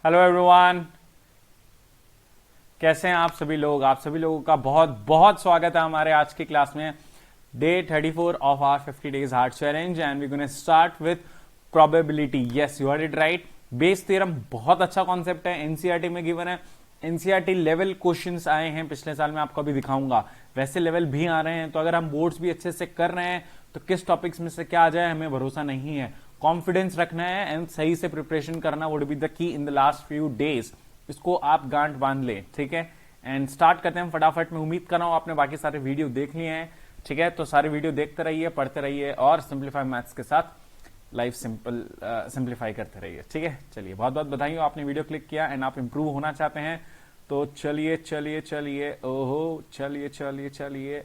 Hello everyone, कैसे हैं आप सभी लोग। आप सभी लोगों का बहुत बहुत स्वागत है हमारे आज की क्लास में। Day 34 of our 50 days hard challenge and we gonna start with probability. Yes, you heard it right. Bayes theorem बहुत अच्छा कॉन्सेप्ट है, एनसीईआरटी में गिवन है। एनसीईआरटी लेवल क्वेश्चंस आए हैं पिछले साल में, आपको अभी दिखाऊंगा। वैसे लेवल भी आ रहे हैं, तो अगर हम बोर्ड्स भी अच्छे से कर रहे हैं तो किस टॉपिक्स में से क्या आ जाए हमें भरोसा नहीं है। कॉन्फिडेंस रखना है एंड सही से प्रिपरेशन करना would be the key in the last few days. इसको आप गांठ बांध ले, ठीक है। एंड स्टार्ट करते हैं फटाफट। मैं उम्मीद कर रहा हूं आपने बाकी सारे वीडियो देख लिए हैं, ठीक है। तो सारे वीडियो देखते रहिए, पढ़ते रहिए और सिंप्लीफाई मैथ्स के साथ लाइफ सिंप्लीफाई करते रहिए, ठीक है। चलिए, बहुत बहुत बधाई हो, आपने वीडियो क्लिक किया एंड आप इंप्रूव होना चाहते हैं। तो चलिए चलिए चलिए, ओहो चलिए चलिए चलिए,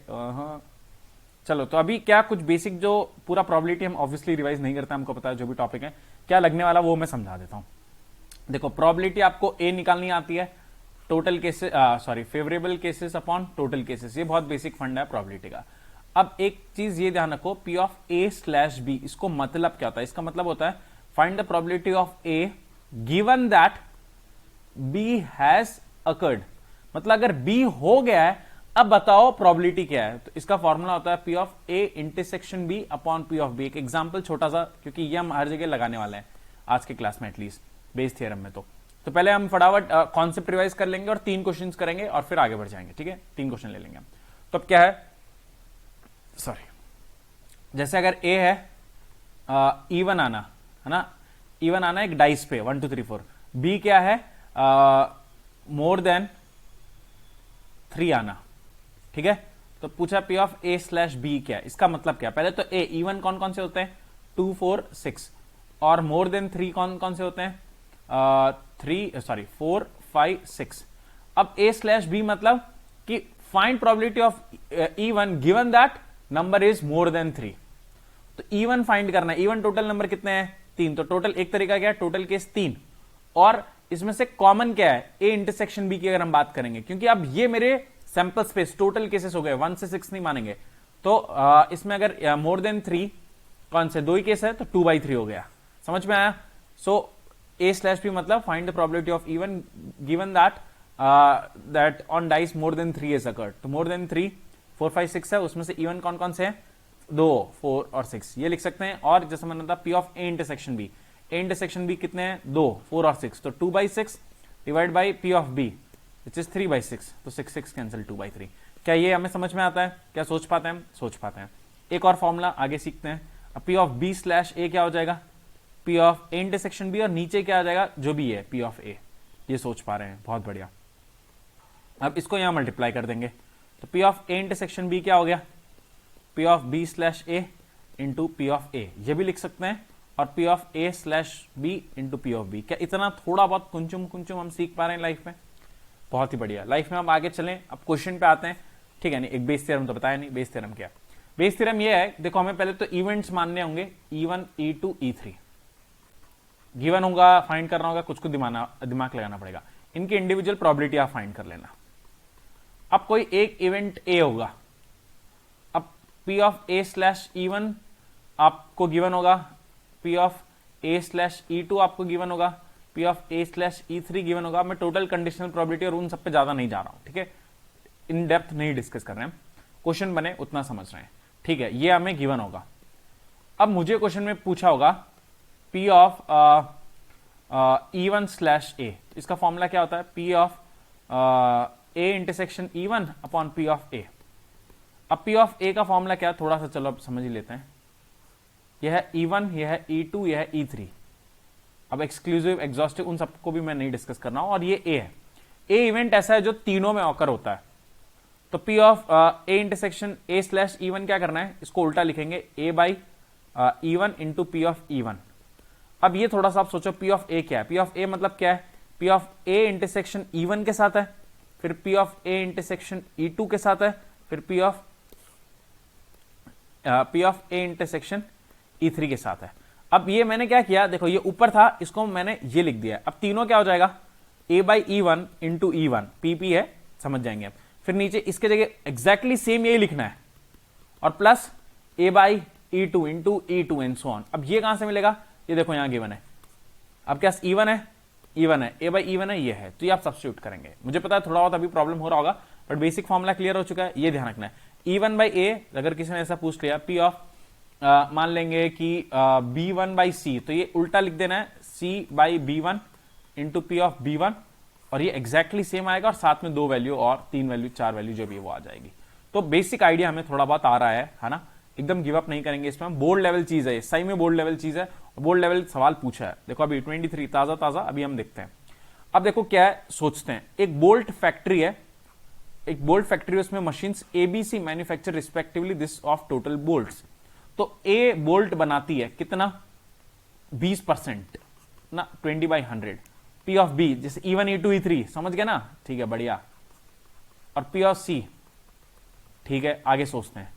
चलो। तो अभी क्या कुछ बेसिक जो पूरा प्रोबेबिलिटी हम ऑब्वियसली रिवाइज नहीं करते, हमको पता है जो भी टॉपिक है क्या लगने वाला वो मैं समझा देता हूं। देखो, प्रोबेबिलिटी आपको ए निकालनी आती है, total cases favourable cases upon total cases. ये बहुत बेसिक फंड है प्रोबेबिलिटी का। अब एक चीज ये ध्यान रखो, P of A slash B, इसको मतलब क्या होता है? इसका मतलब होता है find the probability of A given that B has occurred. मतलब अगर बी हो गया है, अब बताओ प्रोबेबिलिटी क्या है। तो इसका फॉर्मूला होता है P of A intersection B upon P of B. एक एग्जांपल छोटा सा, क्योंकि ये हम हर जगह लगाने वाले हैं आज के क्लास में, एटलीस्ट बेस थ्योरम में। तो पहले हम फटाफट कॉन्सेप्ट रिवाइज कर लेंगे और 3 क्वेश्चंस करेंगे और फिर आगे बढ़ जाएंगे, ठीक है। 3 क्वेश्चन ले लेंगे हम। तो अब क्या है, जैसे अगर ए है, इवन आना है ना, इवन आना एक डाइस पे 1 2 3 4। बी क्या है, मोर देन 3 आना, ठीक है। तो पूछा P of A slash B क्या है, इसका मतलब क्या है। पहले तो ए इवन कौन कौन से होते हैं, 2 4 6, और मोर देन 3 कौन कौन से होते हैं, 4 5 6। अब ए स्लैश बी मतलब कि find probability of even given that number is more than 3। तो इवन फाइंड करना है। इवन टोटल नंबर कितने हैं, 3। तो टोटल एक तरीका क्या है, टोटल केस 3। और इसमें से कॉमन क्या है, ए इंटरसेक्शन बी की अगर हम बात करेंगे, क्योंकि अब ये मेरे सैंपल स्पेस टोटल केसेस हो गए, 1 से 6 नहीं मानेंगे। तो इसमें अगर मोर देन 3 कौन से 2 ही केस है, तो 2/3 हो गया। समझ में आया। सो ए स्लैश बी मतलब find the probability of even given that on dice more than 3 is occurred. तो मोर देन 3 4 5 6 है, उसमें से इवन कौन कौन से हैं, 2 4 और 6, ये लिख सकते हैं। और जैसे मैंने था P of A intersection B, A intersection B कितने हैं, 2 4 और 6। तो 2/6 divide by P of B which is 3/6। तो 6 6 कैंसिल, 2/3। क्या ये हमें समझ में आता है? क्या सोच पाते हैं हम? सोच पाते हैं। एक और फॉर्मूला आगे सीखते हैं। अब P of B slash A क्या हो जाएगा, P of A intersection B, और नीचे क्या आ जाएगा, जो भी है पी ऑफ ए। ये सोच पा रहे हैं, बहुत बढ़िया। अब इसको यहां मल्टीप्लाई कर देंगे। तो P of A intersection B क्या हो गया, P of B slash A into P of A, ये भी लिख सकते हैं। और P of A slash B into P of B. क्या इतना थोड़ा बहुत कुंचुम कुंचुम हम सीख पा रहे हैं लाइफ में? बहुत ही बढ़िया। लाइफ में हम आगे चलें, अब क्वेश्चन पे आते हैं, ठीक है। नहीं, एक बेस थ्योरम तो बताया नहीं। बेस थ्योरम क्या है? बेस थ्योरम ये है, देखो हमें पहले तो इवेंट्स मानने होंगे, E1 E2 E3 गिवन होगा, फाइंड करना होगा, कुछ दिमाग लगाना पड़ेगा। इनकी इंडिविजुअल प्रोबेबिलिटी आप फाइंड कर लेना। अब कोई एक इवेंट ए होगा, अब P of A slash E1 आपको गिवन होगा, P of A slash E2 आपको गिवन होगा, P of A slash E3 given होगा। मैं टोटल कंडीशनल प्रोबेबिलिटी और उन सब पे ज्यादा नहीं जा रहा हूं, ठीक है। इन डेप्थ नहीं डिस्कस कर रहे हैं, क्वेश्चन बने उतना समझ रहे हैं, ठीक है। ये हमें गिवन होगा। अब मुझे क्वेश्चन में पूछा होगा P of E1 slash A, इसका फॉर्मूला क्या होता है, P of A intersection E1 upon P of A. अब पी ऑफ ए का फॉर्मूला क्या है, थोड़ा सा चलो अब समझ ही लेते हैं। यह है E1, यह है E2, यह है E3। अब एक्सक्लूसिव एग्जॉस्टिव उन सबको भी मैं नहीं डिस्कस कर रहा हूं। और ये ए है, ए इवेंट ऐसा है जो तीनों में ऑकर होता है। तो P of A intersection A slash E1 क्या करना है, इसको उल्टा लिखेंगे, A by E1 into P of E1। अब ये थोड़ा सा आप सोचो, पी ऑफ ए क्या है, पी ऑफ ए मतलब क्या है, P of A intersection E1 के साथ है, फिर P of A intersection E2 के साथ है, फिर P of A intersection E3 के साथ है। अब ये मैंने क्या किया, देखो ये ऊपर था, इसको मैंने ये लिख दिया। अब तीनों क्या हो जाएगा, ए by E1 into E1, PP है, समझ जाएंगे आप। फिर नीचे इसके जगह एग्जैक्टली सेम यही लिखना है, और plus A by E2 into E2 and so on. अब ये कहां से मिलेगा, ये देखो यहां गिवन है। अब क्या E1 है, इवन है, ए बाई इवन है, ये है, तो ये आप सब्स्टिट्यूट करेंगे। मुझे पता है थोड़ा बहुत अभी प्रॉब्लम हो रहा होगा, बट बेसिक फॉर्मूला क्लियर हो चुका है, ये ध्यान रखना है। E1 बाई ए, अगर किसी ने ऐसा पूछ लिया, P ऑफ मान लेंगे कि B1 बाई सी, तो ये उल्टा लिख देना है, C by B1 into P of B1, और ये एग्जैक्टली सेम आएगा, और साथ में 2 वैल्यू और 3 वैल्यू 4 वैल्यू जो भी वो आ जाएगी। तो बेसिक आइडिया हमें थोड़ा बहुत आ रहा है ना, एकदम गिव अप नहीं करेंगे इसमें। बोर्ड लेवल चीज है, सही में बोर्ड लेवल चीज है, बोर्ड लेवल सवाल पूछा है। देखो अभी 23 ताजा ताजा अभी हम देखते हैं। अब देखो क्या है, सोचते हैं, एक बोल्ट फैक्ट्री है, एक बोल्ट फैक्ट्री, उसमें machines ABC manufacture respectively this of total bolts. तो ए बोल्ट बनाती है कितना, 20% ना, 20/100। पी ऑफ बी जैसे E1 E2 E3 समझ गए ना, ठीक है बढ़िया। और पी ऑफ सी, ठीक है आगे सोचते हैं।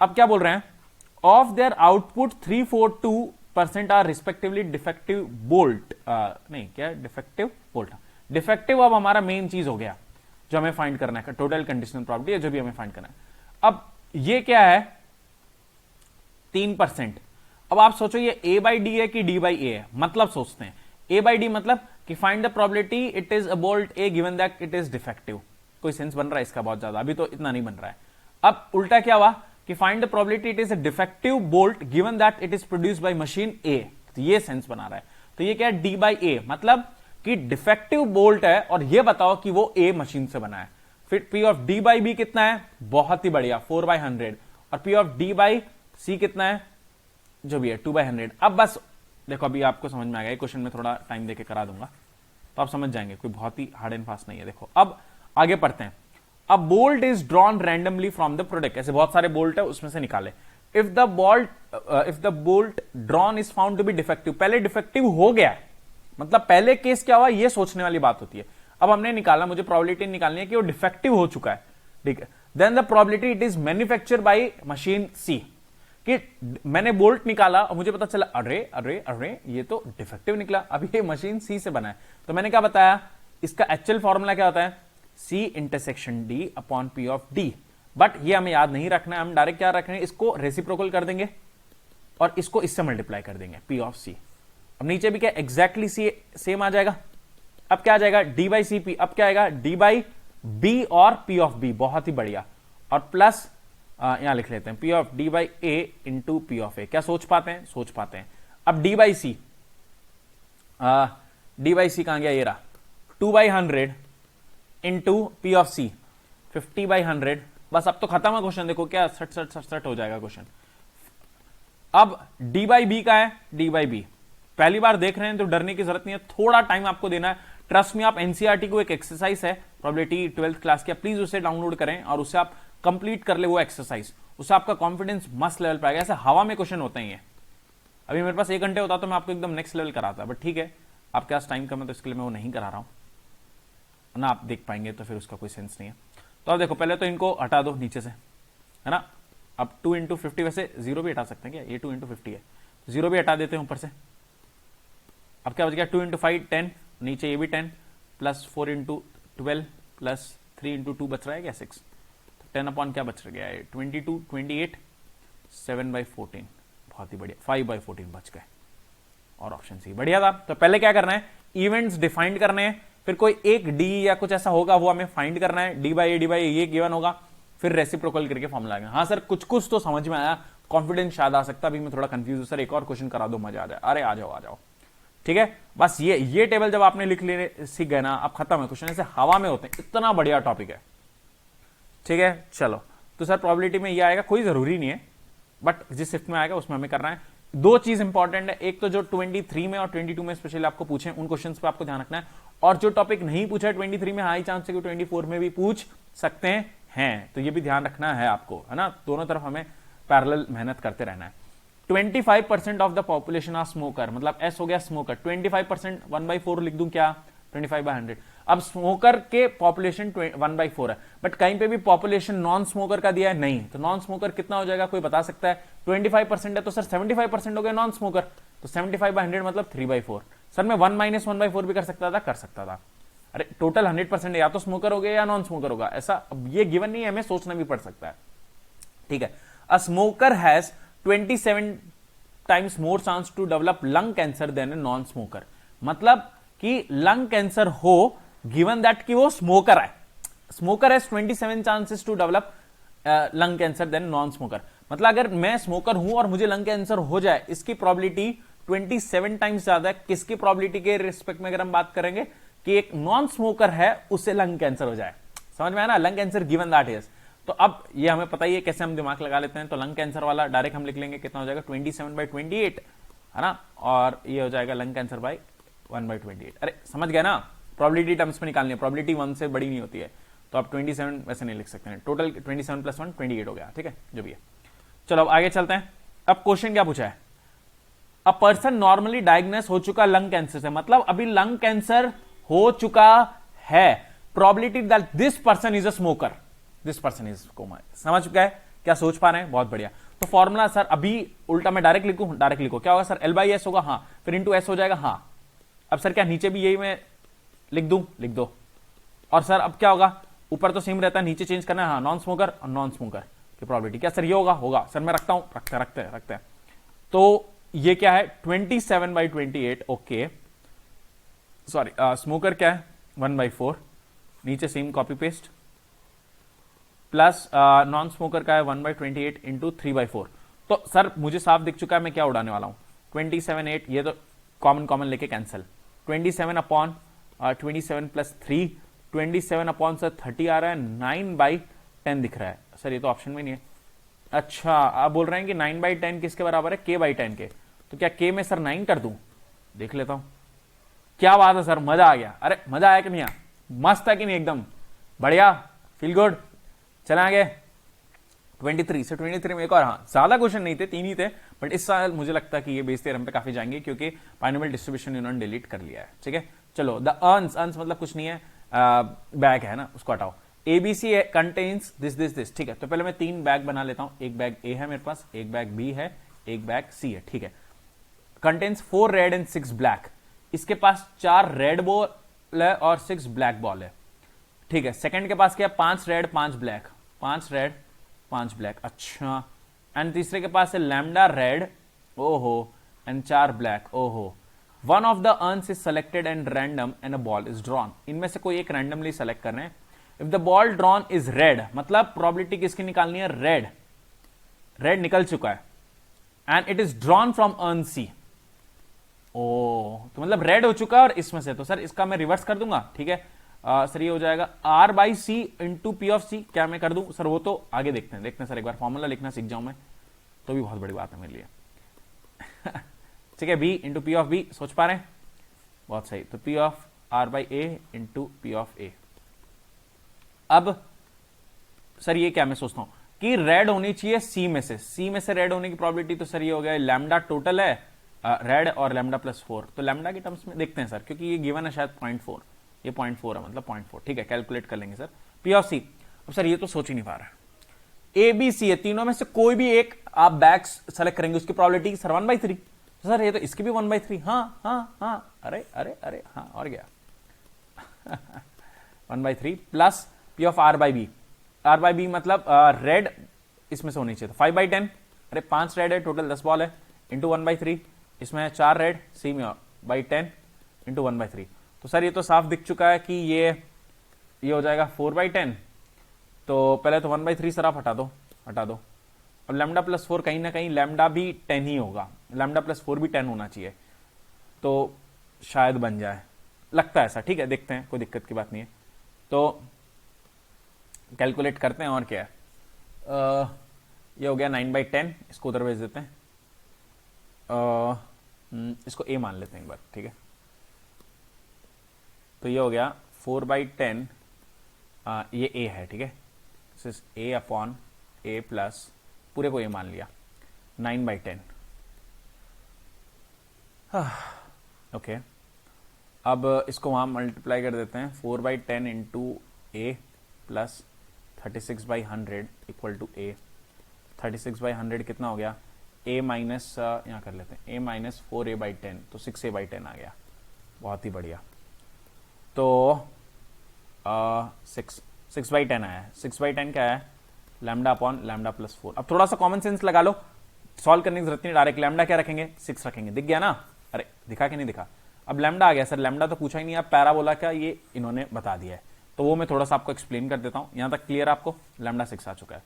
अब क्या बोल रहे हैं, of their output 342% are respectively defective bolt, नहीं क्या डिफेक्टिव बोल्ट, डिफेक्टिव अब हमारा मेन चीज हो गया जो हमें फाइंड करना है, टोटल कंडीशनल प्रॉपर्टी है जो भी हमें फाइंड करना है। अब ये क्या है 3%। अब आप सोचो ये A बाई डी है कि D बाई ए है, मतलब सोचते हैं A बाई डी मतलब कि find the probability it is a bolt A given that it is defective. कोई सेंस बन रहा है इसका बहुत ज्यादा, अभी तो इतना नहीं बन रहा है। अब उल्टा क्या हुआ कि find the probability it is a defective bolt given that it is produced by machine A, तो ये सेंस बना रहा है। तो ये क्या है D बाई ए, मतलब कि डिफेक्टिव बोल्ट है और ये बताओ कि वो A मशीन से बना है। फिर P of D by B कितना है, बहुत ही बढ़िया 4/100, और P of D by C कितना है, जो भी है 2/100। अब बस देखो अभी आपको समझ में आ गया, क्वेश्चन में थोड़ा टाइम देके करा दूंगा तो आप समझ जाएंगे, कोई बहुत ही हार्ड एंड फास्ट नहीं है। देखो अब आगे पढ़ते हैं। अब bolt is drawn randomly from the product, ऐसे बहुत सारे बोल्ट है उसमें से निकाले। If the bolt drawn is found to be defective, पहले डिफेक्टिव हो गया, मतलब पहले केस क्या हुआ ये सोचने वाली बात होती है। अब हमने निकाला, मुझे प्रोबेबिलिटी निकालनी है कि वो डिफेक्टिव हो चुका है, ठीक है। Then the probability it is manufacture by machine C, कि मैंने बोल्ट निकाला और मुझे पता चला अरे अरे अरे ये तो डिफेक्टिव निकला, अब ये मशीन सी से बना है। तो मैंने क्या बताया, इसका एक्चुअल फॉर्मूला क्या होता है, C intersection D upon P of D। But ये हमें याद नहीं रखना है, हम डायरेक्ट क्या रख रहे हैं, इसको रेसिप्रोकल कर देंगे और इसको इससे मल्टीप्लाई कर देंगे P ऑफ C। अब नीचे भी क्या एग्जैक्टली सेम आ जाएगा। अब क्या आ जाएगा D बाई सी पी, अब क्या आएगा D बाई B और P ऑफ B, बहुत ही बढ़िया। और प्लस यहां लिख लेते हैं P of D by A into P of A। क्या सोच पाते हैं, सोच पाते हैं। अब D by C, D by C कहां गया, ये रहा 2/100 इंटू P ऑफ C 50/100। बस अब तो खत्म है क्वेश्चन, देखो क्या 67 हो जाएगा क्वेश्चन। अब D बाई बी का है, D बाई बी पहली बार देख रहे हैं तो डरने की जरूरत नहीं है, थोड़ा टाइम आपको देना है। ट्रस्ट में आप एनसीईआरटी को एक एक्सरसाइज है प्रोबेबिलिटी 12th क्लास की, प्लीज उसे डाउनलोड करें और उसे आप कंप्लीट कर ले वो एक्सरसाइज, उससे आपका कॉन्फिडेंस मस्त लेवल पे आएगा। ऐसे हवा में क्वेश्चन होते हैं। अभी मेरे पास 1 घंटे होता तो मैं आपको एकदम नेक्स्ट लेवल कराता, बट ठीक है आपके पास टाइम कम है तो इसके लिए मैं वो नहीं करा रहा हूं ना, आप देख पाएंगे तो फिर उसका कोई सेंस नहीं है। तो अब देखो पहले तो इनको हटा दो नीचे से, है ना। अब 2 इंटू 50, वैसे 0 भी हटा सकते हैं क्या, ये 2 इंटू 50 है, 0 भी हटा देते हैं ऊपर से। अब क्या बच गया 2 इंटू 5 10, नीचे ये भी 10 प्लस 4 इंटू 12 प्लस 3 इंटू 2 बच रहा है क्या 6, 10 अपॉन क्या बच गया है 22 28 7/14, बहुत ही बढ़िया 5/14 बच गए, और ऑप्शन सी बढ़िया था। तो पहले क्या करना है, इवेंट्स डिफाइंड करने हैं, फिर कोई एक डी या कुछ ऐसा होगा वो हमें फाइंड करना है, डी बाई ए ये गिवन होगा, फिर रेसिप्रोकल करके फॉर्मूला आएगा। हाँ सर कुछ कुछ तो समझ में आया, कॉन्फिडेंस शायद आ सकता, अभी मैं थोड़ा कंफ्यूज हूं सर, एक और क्वेश्चन करा दो मजा आ जाए। अरे आ जाओ आ जाओ, ठीक है। बस ये टेबल जब आपने लिख लेने सीख गए ना, अब खत्म है क्वेश्चन, ऐसे हवा में होते हैं, इतना बढ़िया टॉपिक है, ठीक है। चलो तो सर प्रोबेबिलिटी में ये आएगा, कोई जरूरी नहीं है, बट जिस शिफ्ट में आएगा उसमें हमें करना है। 2 चीज इंपॉर्टेंट है, एक तो जो 23 में और 22 में स्पेशली आपको पूछे उन क्वेश्चंस पे आपको ध्यान रखना है, और जो टॉपिक नहीं पूछा है 23 में हाई चांस है कि 24 में भी पूछ सकते हैं, तो ये भी ध्यान रखना है आपको, है ना। दोनों तरफ हमें पैरेलल मेहनत करते रहना है। 25% of the population are smoker, मतलब एस हो गया स्मोकर, 25% 1/4 लिख दूं क्या 25/100। अब स्मोकर के पॉपुलेशन 1/4 है, बट कहीं पे भी पॉपुलेशन नॉन स्मोकर का दिया है नहीं, तो नॉन स्मोकर कितना हो जाएगा कोई बता सकता है। 25% है तो सर 75% हो गया नॉन स्मोकर, तो 75/100 मतलब 3/4। सर मैं 1 - 1/4 भी कर सकता था, कर सकता था। अरे टोटल 100% या तो स्मोकर हो गया या नॉन स्मोकर होगा, ऐसा अब ये गिवन नहीं है, हमें सोचना भी पड़ सकता है, ठीक है। A smoker has 27 times more chance to develop lung cancer than a non-smoker, मतलब कि लंग कैंसर हो गिवन दैट कि वो स्मोकर है. Smoker has 27 chances to develop lung cancer than non smoker. मतलब अगर मैं स्मोकर हूं और मुझे लंग कैंसर हो जाए, इसकी प्रोबेबिलिटी 27 टाइम्स ज्यादा है. किसकी प्रोबेबिलिटी के रिस्पेक्ट में अगर हम बात करेंगे कि एक नॉन स्मोकर है उसे लंग कैंसर हो जाए. समझ में आया ना, lung cancer given that is. तो अब ये हमें पता ही है कैसे हम दिमाग लगा लेते हैं. तो लंग कैंसर वाला डायरेक्ट हम लिख लेंगे, कितना हो जाएगा 27/28 है ना, और ये हो जाएगा लंग कैंसर बाय 1/28. अरे समझ गया ना, प्रोबेबिलिटी टर्म्स में निकालनी है, प्रोबेबिलिटी 1 से बड़ी नहीं होती है. तो आप 27 वैसे नहीं लिख सकते हैं, टोटल 27 + 1 28 हो गया. ठीक है, जो भी है. चलो अब आगे चलते हैं. अब क्वेश्चन क्या पूछा है, अ पर्सन नॉर्मली डायग्नोस हो चुका लंग कैंसर से, मतलब अभी लंग कैंसर हो चुका है, probability that this person is a smoker, this person is comma. समझ गए क्या, सोच पा रहे हैं, बहुत बढ़िया. तो फॉर्मूला सर अभी उल्टा मैं डायरेक्ट लिखूं, डायरेक्ट लिखो, क्या होगा सर, L/S होगा, हाँ, फिर इंटू S हो जाएगा, हाँ. अब सर क्या नीचे भी यही मैं लिख दूं, लिख दो. और सर अब क्या होगा, ऊपर तो सेम रहता है, नीचे चेंज करना है, हाँ, नॉन स्मोकर और नॉन स्मोकर की प्रोबेबिलिटी. क्या सर ये होगा, होगा सर, मैं रखता हूं, रखते हैं. तो ये क्या है 27/28. ओके सॉरी, स्मोकर क्या है 1/4, नीचे same copy paste, plus non smoker का है 1/28 इंटू 3/4. तो सर मुझे साफ दिख चुका है मैं क्या उड़ाने वाला हूं, 27/8, ये तो कॉमन लेके कैंसिल, 27/27 + 3, 27 सर 30 आ रहा है, 9/10 दिख रहा है. सर ये तो ऑप्शन में नहीं है. अच्छा आप बोल रहे हैं कि 9/10 किसके बराबर है, K/10 के. तो क्या K में सर 9 कर दूं, देख लेता हूं. क्या बात है सर, मजा आ गया. अरे मजा आया कि नहीं आया, मस्त है कि नहीं, एकदम बढ़िया, फील गुड. चले आगे 23 से 23 में एक और, हाँ ज्यादा क्वेश्चन नहीं थे, 3 ही थे, बट इस साल मुझे लगता है कि ये बेस थ्योरम पे काफी जाएंगे क्योंकि बाइनोमियल डिस्ट्रीब्यूशन इन्होंने डिलीट कर लिया है. ठीक है, चलो द अर्न्स मतलब कुछ नहीं है, बैग है ना, उसको हटाओ. ABC contains this. ठीक है, तो पहले मैं 3 बैग बना लेता हूं. एक बैग A है मेरे पास, एक बैग B है, एक बैग C है. ठीक है, कंटेन्स 4 रेड एंड 6 ब्लैक. इसके पास 4 रेड बॉल है और 6 ब्लैक बॉल है. ठीक है, सेकंड के पास क्या, 5 रेड 5 ब्लैक, 5 रेड 5 ब्लैक. अच्छा, एंड तीसरे के पास है लैम्डा रेड, ओहो, एंड 4 ब्लैक, ओहो. One of the urns is selected and random and a ball is drawn. इनमें से कोई एक रैंडमली सेलेक्ट कर रहे हैं. If the ball drawn is red, मतलब प्रोबेबिलिटी किसकी निकालनी है, रेड. रेड निकल चुका है, and it is drawn from urn C. ओ, तो मतलब रेड हो चुका है और इसमें से, तो सर इसका मैं रिवर्स कर दूंगा. ठीक है सर, ये हो जाएगा R/C इंटू P(C). क्या मैं कर दूं सर, वो तो आगे देखते हैं सर, एक बार फॉर्मूला लिखना सीख जाऊं मैं तो भी बहुत बड़ी बात है मेरे लिए. ठीक है, B इंटू P(B), सोच पा रहे हैं, बहुत सही. तो P(R/A) इंटू P(A). अब सर ये क्या मैं सोचता हूं कि रेड होनी चाहिए C में से रेड होने की प्रोबेबिलिटी, तो सर ये हो गया लैम्डा टोटल है रेड और लैम्डा +4. तो लैम्डा के टर्म्स में देखते हैं सर, क्योंकि ये गिवन है शायद 0.4, ये 0.4 है, मतलब 0.4. ठीक है, कैलकुलेट कर लेंगे सर. P(C). अब सर ये तो सोच ही नहीं पा रहा है, ABC है, तीनों में से कोई भी एक आप बैग सेलेक्ट करेंगे, उसकी प्रोबेबिलिटी सर 1/3. सर ये तो इसकी भी 1/3, हाँ, अरे हाँ, और गया 1/3 प्लस P(R/B). R/B मतलब रेड इसमें से होनी चाहिए, तो 5/10. अरे 5 रेड है, टोटल 10 बॉल है, इंटू 1/3. इसमें 4 रेड, C में बाई 10 इंटू 1/3. तो सर ये तो साफ दिख चुका है कि ये हो जाएगा 4/10. तो पहले तो 1/3 सर आप हटा दो. अब लैम्डा +4, कहीं ना कहीं लैम्डा भी 10 ही होगा, लैम्डा +4 भी 10 होना चाहिए, तो शायद बन जाए, लगता है ऐसा. ठीक है, देखते हैं, कोई दिक्कत की बात नहीं है. तो कैलकुलेट करते हैं, और क्या है, ये हो गया 9/10. इसको उधर भेज देते हैं, इसको A मान लेते हैं एक बार. ठीक है, तो ये हो गया 4/10, ये A है. ठीक है, A/A प्लस पूरे को A मान लिया, 9/10. ओके, अब इसको वहां मल्टीप्लाई कर देते हैं, 4/10 into A plus 36/100 equal to A. 36/100 कितना हो गया, A माइनस यहाँ कर लेते हैं, A माइनस 4A/10, तो 6A/10 आ गया. बहुत ही बढ़िया. तो 6/10 आया है. 6/10 क्या है, लैम्डा अपॉन लैम्डा +4. अब थोड़ा सा कॉमन सेंस लगा लो, सॉल्व करने की जरूरत नहीं, डायरेक्ट लैम्डा क्या रखेंगे, 6 रखेंगे. दिख गया ना, अरे दिखा कि नहीं दिखा. अब लैम्डा आ गया सर, लैम्डा तो पूछा ही नहीं, अब पैराबोला का ये इन्होंने बता दिया है, तो वो मैं थोड़ा सा आपको एक्सप्लेन कर देता हूं। यहां तक क्लियर आपको? लैम्डा 6 आ चुका है।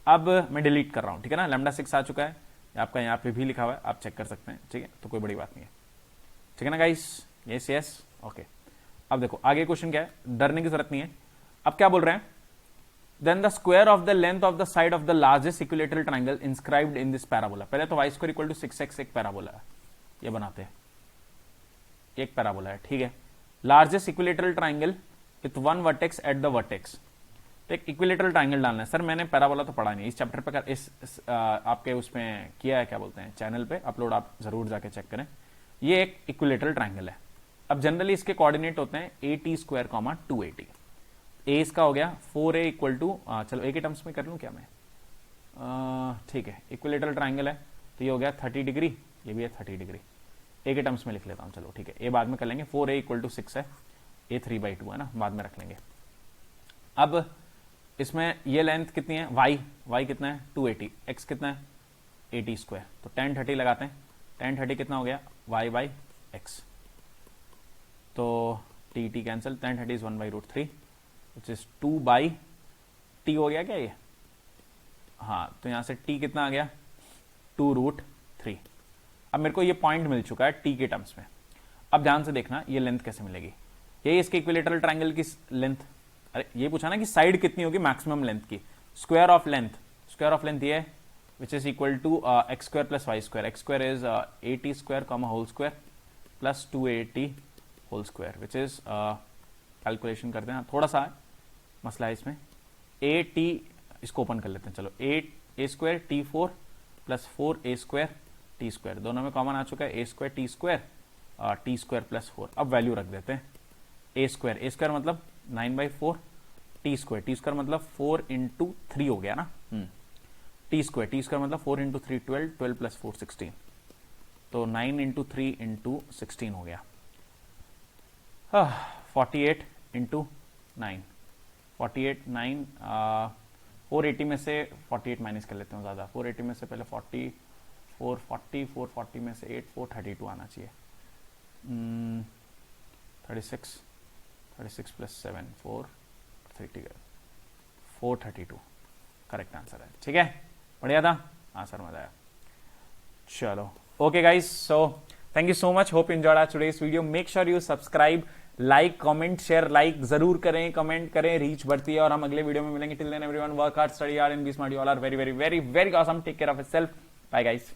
अब मैं डिलीट कर रहा हूं, ठीक है ना, लैम्डा 6 आ चुका है, आपका यहाँ पे भी लिखा हुआ है, आप चेक कर सकते हैं, ठीक है, तो कोई बड़ी बात नहीं है, ठीक है ना गाइस? Yes yes okay. अब देखो आगे क्वेश्चन क्या है, डरने की जरूरत नहीं है। अब क्या बोल रहे हैं, then the square of the length of the side of the largest equilateral triangle inscribed in this parabola. पहले तो y square equal to 6x एक पैराबोला है, ये बनाते हैं, एक पैराबोला है, ठीक है, largest equilateral triangle with one vertex at the vertex. तो एक इक्विलेटरल ट्राइंगल डालना है। सर मैंने पैराबोला तो पढ़ा नहीं, इस चैप्टर पे इस आपके उसमें किया है, क्या बोलते हैं, चैनल पे अपलोड, आप जरूर जाके चेक करें। ये एक इक्विलेटरल ट्राइंगल है। अब जनरली इसके कोऑर्डिनेट होते हैं AT स्क्वायर कॉमा 2AT। ए इसका हो गया 4A इक्वल टू, चलो ए के टर्म्स में कर लूं क्या मैं, ठीक है, इक्विलेटरल ट्राइंगल है तो ये हो गया 30 डिग्री, ये भी है 30 डिग्री, ए के टर्म्स में लिख लेता हूं, चलो ठीक है, ए बाद में कर लेंगे। 4A इक्वल टू 6 है, ए 3/2 है ना, बाद में रख लेंगे। अब इसमें ये लेंथ कितनी है, y कितना है 280, x कितना है AT स्क्वायर, तो tan 30 लगाते हैं, tan 30 कितना हो गया y/x, तो t cancel, tan 30 is 1/√3 which is 2/t हो गया क्या ये, हाँ, तो यहां से t कितना आ गया 2√3। अब मेरे को ये पॉइंट मिल चुका है t के टर्म्स में। अब ध्यान से देखना ये लेंथ कैसे मिलेगी, ये इसके इक्विलेटरल ट्राइंगल की लेंथ, अरे ये पूछा ना कि साइड कितनी होगी मैक्सिमम लेंथ की, स्क्वायर ऑफ लेंथ ये है which is equal to x square plus y square, x square is AT square comma whole square plus 2AT whole square which is, calculation करते हैं, थोड़ा सा मसला है इसमें, AT इसको ओपन कर लेते हैं, चलो A square T4 plus 4A square T square, दोनों में कॉमन आ चुका है A square T square, T square plus 4। अब वैल्यू रख देते हैं, A स्क्वायर मतलब 9/4, T स्क्वायर मतलब 4 इंटू 3 हो गया ना, T स्क्वायर मतलब 4 इंटू 3 12 प्लस 4 16, तो 9 इंटू 3 इंटू 16 हो गया, 48 इंटू 9, 48 9, 480 में से 48 माइनस कर लेते हैं ज़्यादा, 480 में से पहले 440 में से 8 432 आना चाहिए, 36 प्लस 7 432 करेक्ट आंसर है, ठीक है, बढ़िया था आंसर, मजा आया। चलो okay guys, so thank you so much, hope you enjoyed today's video, make sure you subscribe, like comment share, like जरूर करें, कमेंट करें, रीच बढ़ती है, और हम अगले वीडियो में मिलेंगे। Till then everyone work hard, study hard and be smart, you all are very very very very awesome, take care of yourself, bye guys.